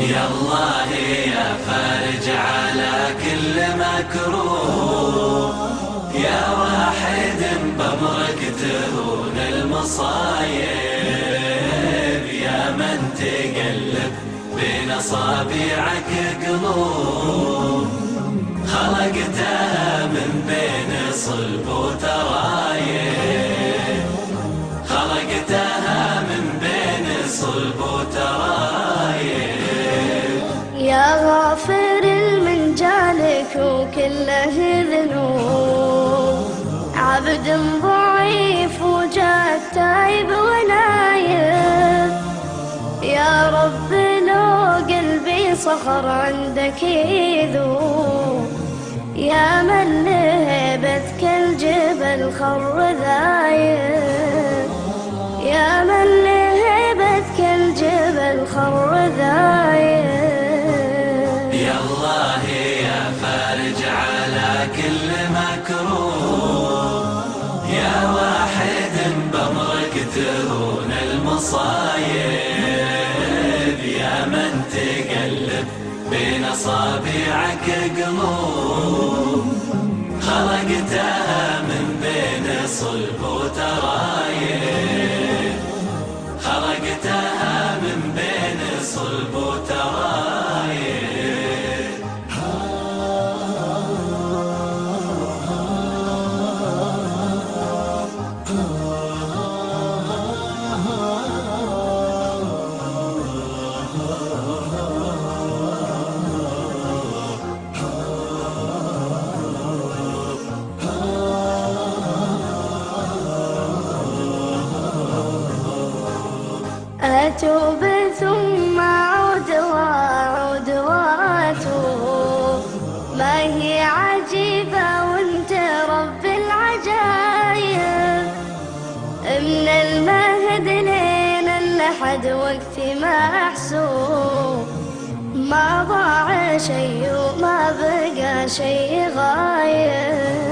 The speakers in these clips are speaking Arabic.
يا الله يا فارج على كل مكروه، يا واحد بأمرك تهون المصايب، يا من تقلب بين أصابعك قلوب، خلقتها من بين صلب وترايب، خلقتها من بين صلب وترايب. يا غافر من جالك وكله ذنوب، عبد ضعيف وجاك تايب ونايب، يا رب لو قلبي صخر عندك يذوب، يا من لهيبتك الجبل خر ذايب، يا من لهيبتك الجبل خر ذايب. يا الله يا فارج على كل مكروه، يا واحد بأمرك تهون المصايب، يا من تقلب بين أصابعك قلوب، خلقتها من بين صلب وترايب، خلقتها من بين صلب وترايب. أتوب ثم أعود وأعود وأتوب، ما هي عجيبة وانت رب العجايب، من المهد لين اللحد وقتي ما أحسوب، ما ضاع شي وما بقى شي غايب،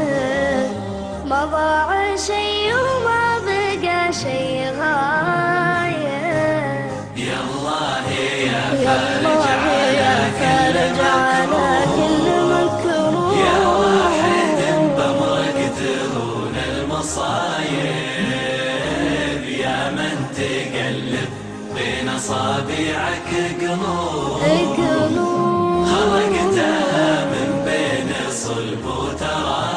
ما ضاع شي وما بقى شي غايب. يا الله يا فارج على كل مكروه، يا واحد بأمرك تهون المصايب، يا من تقلب بين أصابعك قلوب، خلقتها من بين صلب وترايب،